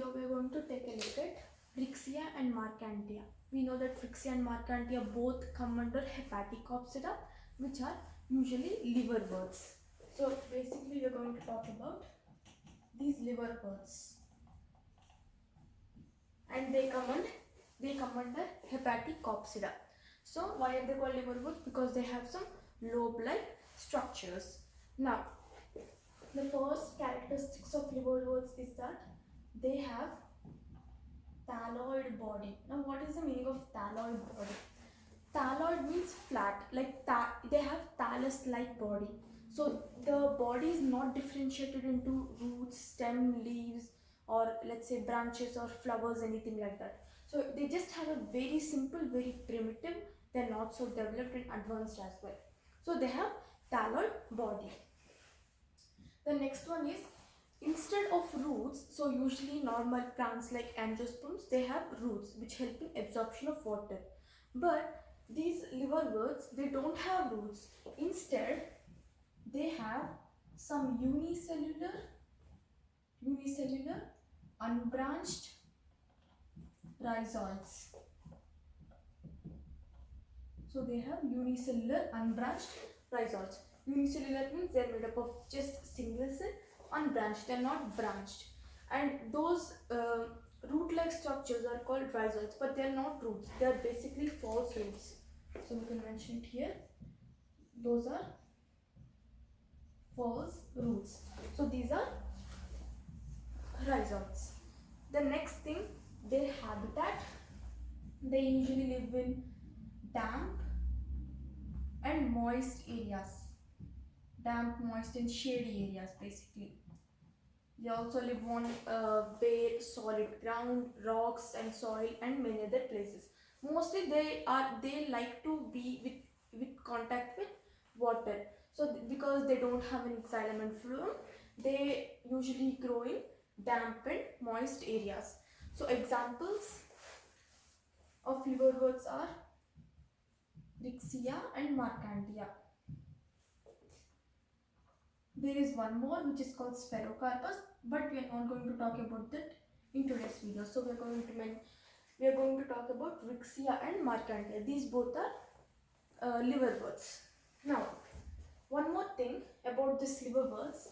video we are going to take a look at Rixia and Marchantia. We know that Rixia and Marchantia both come under Hepaticopsida, which are usually liverworts. So basically we are going to talk about these liverworts, and they come under Hepaticopsida. So why are they called liverworts? Because they have some lobe-like structures. Now, the first characteristics of liverworts is that they have thalloid body. Now, what is the meaning of thalloid body? Thalloid means flat, like they have thallus-like body. So the body is not differentiated into roots, stem, leaves, or let's say branches or flowers, anything like that. So they just have a very simple, very primitive. They're not so developed and advanced as well. So they have thalloid body. The next one is, instead of roots, so usually normal plants like angiosperms, they have roots which help in absorption of water. But these liverworts, they don't have roots. Instead, they have some unicellular unbranched rhizoids. So they have unicellular unbranched rhizoids. Unicellular means they are made up of just single cell, unbranched, they are not branched. And those root-like structures are called rhizoids, but they are not roots, they are basically false roots. So we can mention it here. Those are false roots. So these are rhizoids. The next thing, their habitat, they usually live in damp and moist areas. Damp, moist and shady areas basically. They also live on bare solid ground, rocks and soil and many other places. Mostly they like to be with contact with water. So because they don't have any xylem and phloem, they usually grow in damp and moist areas. So examples of liverworts are Rixia and Marchantia. There is one more which is called Spherocarpus, but we are not going to talk about that in today's video. So we are going to talk about Rixia and Marchantia. These both are liverworts. Now, one more thing about these liverworts,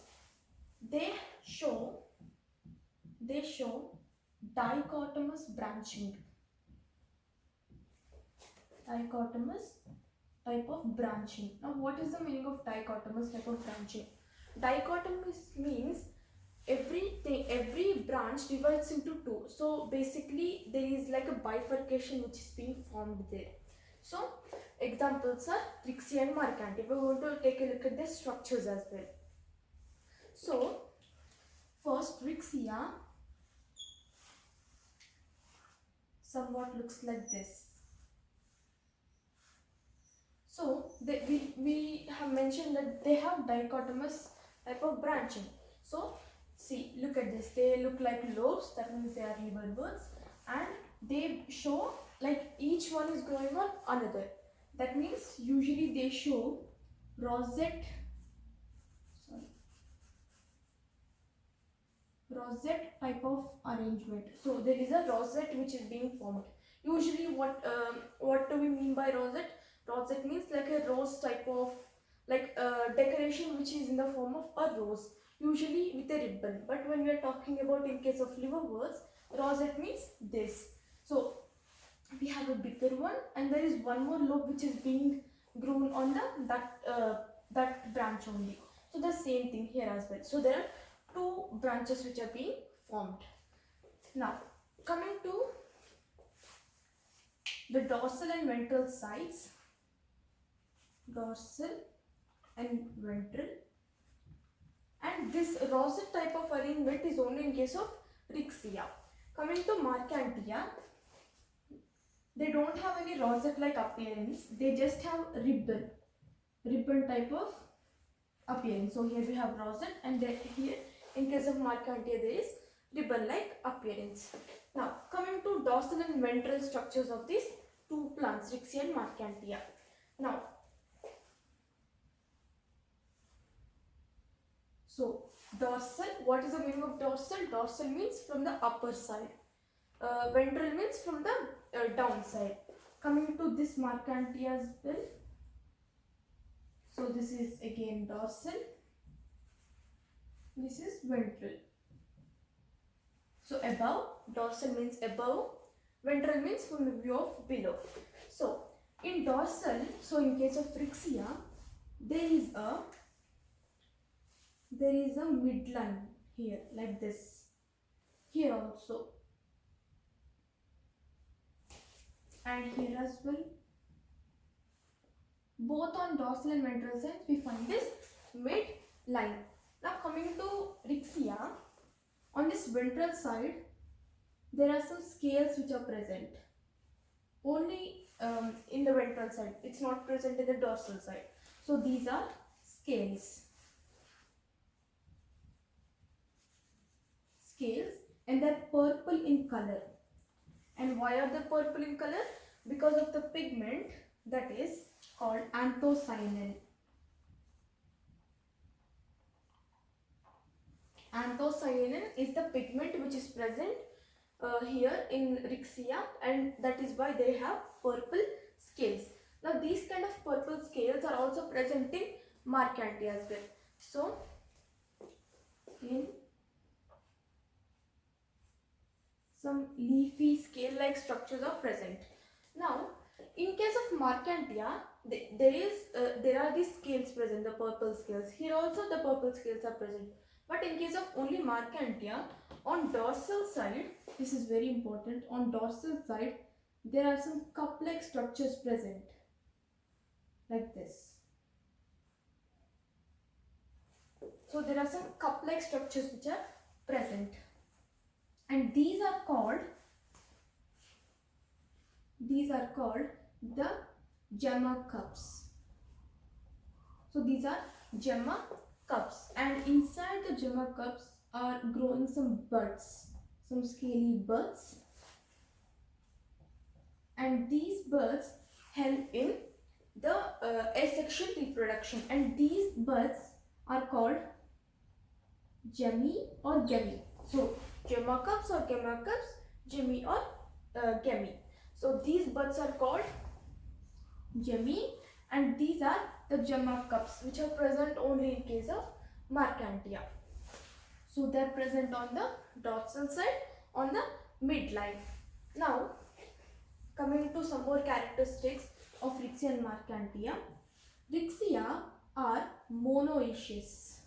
they show dichotomous branching. Dichotomous type of branching. Now, what is the meaning of dichotomous type of branching? Dichotomous means every branch divides into two. So basically there is like a bifurcation which is being formed there. So examples are Rixia and Marchantia. We are going to take a look at their structures as well. So first, Rixia somewhat looks like this. So we have mentioned that they have dichotomous type of branching. So see, look at this, they look like lobes, that means they are liverworts, and they show like each one is growing on another. That means usually they show rosette type of arrangement. So there is a rosette which is being formed. Usually what do we mean by rosette? Rosette means like a rose type of decoration which is in the form of a rose, usually with a ribbon. But when we are talking about in case of liverworts, rosette means this. So we have a bigger one, and there is one more lobe which is being grown on that branch only. So the same thing here as well. So there are two branches which are being formed. Now coming to the dorsal and ventral sides. Dorsal and ventral, and this rosette type of arrangement is only in case of Rixia. Coming to Marchantia, they don't have any rosette like appearance, they just have ribbon type of appearance. So here we have rosette, and here in case of Marchantia there is ribbon like appearance. Now coming to dorsal and ventral structures of these two plants, Rixia and Marchantia. Now, so Dorsal. What is the meaning of dorsal? Dorsal means from the upper side. Ventral means from the downside. Coming to this Marcantia's bill. So this is again dorsal. This is ventral. So above, dorsal means above, ventral means from the view of below. So in dorsal, so in case of Rixia, there is a midline here like this. Here also. And here as well. Both on dorsal and ventral side we find this midline. Now coming to Rixia, on this ventral side there are some scales which are present. Only in the ventral side. It's not present in the dorsal side. So these are scales. Scales, and they're purple in color. And why are they purple in color? Because of the pigment that is called anthocyanin. Anthocyanin is the pigment which is present here in Rixia, and that is why they have purple scales. Now these kind of purple scales are also present in Marcantia as well. So in some leafy scale-like structures are present. Now, in case of Marcantia, there are these scales present, the purple scales. Here also the purple scales are present. But in case of only Marcantia, on dorsal side, this is very important, on dorsal side, there are some cup-like structures present, like this. So there are some cup-like structures which are present. And these are called the gemma cups. So these are gemma cups, and inside the gemma cups are growing some buds, some scaly buds, and these buds help in the asexual reproduction, and these buds are called gemmi or gemmy. So gemma cups or gemma cups, gemmy or gemmy. So these buds are called gemmy, and these are the gemma cups which are present only in case of Marcantia. So they are present on the dorsal side, on the midline. Now coming to some more characteristics of Rixia and Marcantia. Rixia are monoecious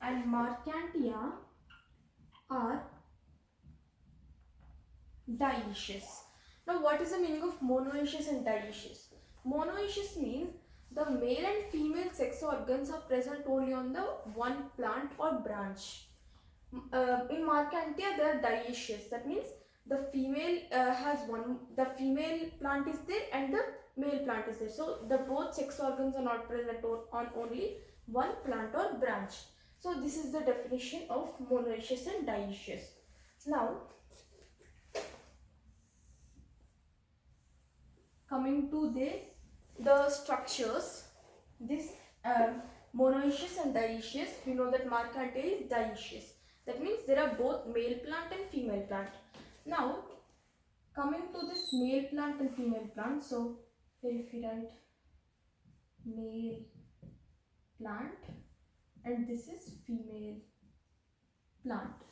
and Marcantia are dioecious. Now what is the meaning of monoecious and dioecious? Monoecious means the male and female sex organs are present only on the one plant or branch. In Marcantia they are dioecious. That means the female the female plant is there and the male plant is there. So the both sex organs are not present on only one plant or branch. So this is the definition of monoecious and dioecious. Now coming to the structures, this monoecious and dioecious, we know that Marcantia is dioecious. That means there are both male plant and female plant. Now coming to this male plant and female plant, so here if we write male plant and this is female plant.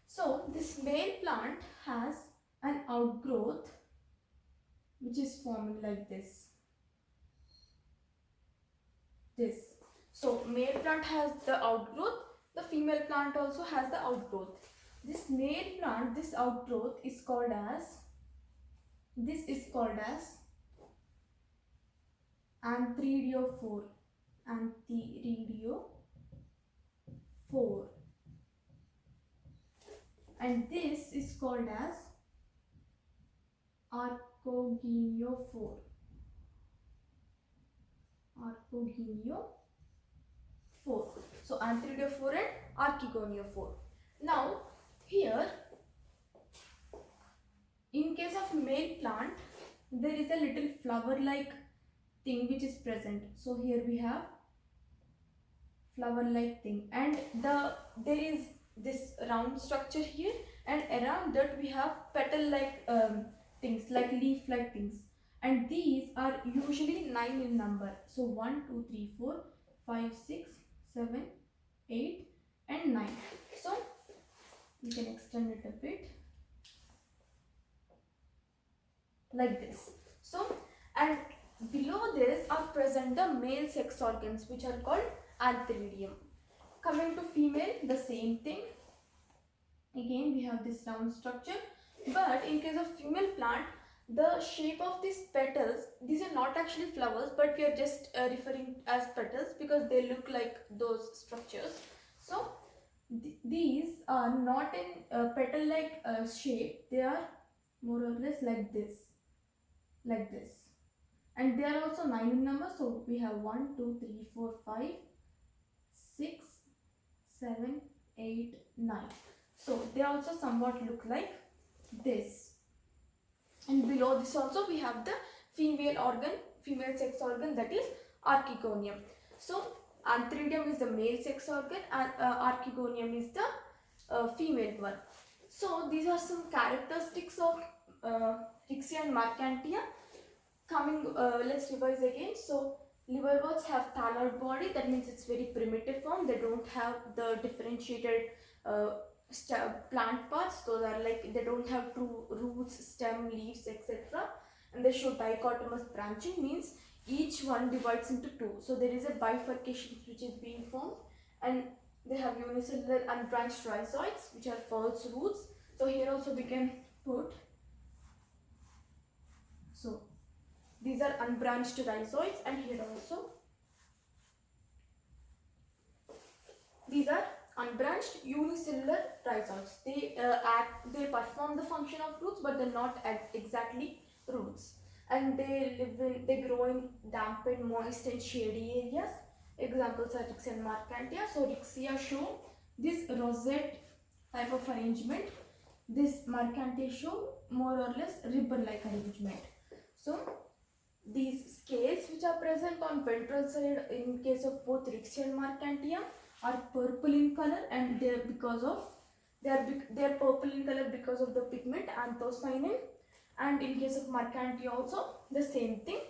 So this male plant has an outgrowth which is forming like this. So male plant has the outgrowth, the female plant also has the outgrowth. This male plant, this outgrowth is called as anthridiophore. And this is called as archogeniophore. So anthridiophore and archogeniophore. Now here in case of male plant there is a little flower like thing which is present. So here we have flower like thing, and there is this round structure here, and around that we have petal like things, like leaf like things, and these are usually 9 in number. So 1 2 3 4 5 6 7 8 and 9. So you can extend it a bit like this. So, and below this are present the male sex organs, which are called antheridium. Coming to female, the same thing. Again we have this round structure, but in case of female plant, the shape of these petals, these are not actually flowers, but we are just referring as petals because they look like those structures. So these are not in petal like shape, they are more or less like this, and they are also 9 in number. So we have 1 2 3 4 5 6 7 8 9. So they also somewhat look like this. And below this also we have the female organ, female sex organ, that is archegonium. So antheridium is the male sex organ and archegonium is the female one. So these are some characteristics of Rixia and Marcantia. Coming, let's revise again. So liverworts have thalloid body, that means it's very primitive form. They don't have the differentiated plant parts. Those are like, they don't have true roots, stem, leaves, etc. And they show dichotomous branching, means each one divides into two. So there is a bifurcation which is being formed, and they have unicellular unbranched rhizoids, which are false roots. So here also we can put, so these are unbranched rhizoids, and here also these are unbranched unicellular rhizoids. They perform the function of roots, but they're not exactly roots, and they grow in dampened, moist and shady areas. Examples are Rixia and Marcantia. So Rixia show this rosette type of arrangement. This Marcantia show more or less ribbon like arrangement. So these scales which are present on ventral side in case of both Rixia and Marcantia are purple in color, and they are purple in color because of the pigment anthocyanin. And in case of Marcantia also the same thing,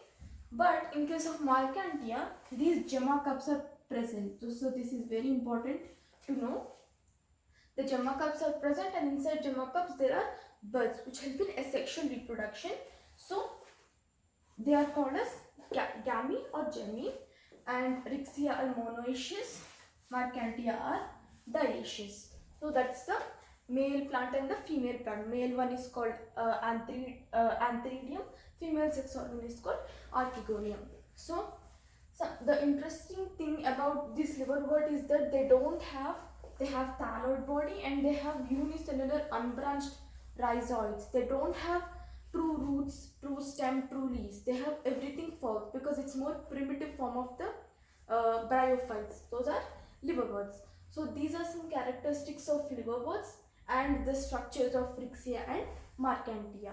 but in case of Marcantia these gemma cups are present. So this is very important to know. The gemma cups are present, and inside gemma cups there are buds which help in asexual reproduction. So they are called as gamete or gemmy, and Rixia are monoecious, Marcantia are dioecious. So that's the male plant and the female plant. Male one is called antheridium, female sex organ is called archegonium. So the interesting thing about this liverwort is that they have thalloid body, and they have unicellular unbranched rhizoids. They don't have true roots, true stem, true leaves. They have everything false because it's more primitive form of the bryophytes. Those are liverworts. So these are some characteristics of liverworts and the structures of Rixia and Marcantia.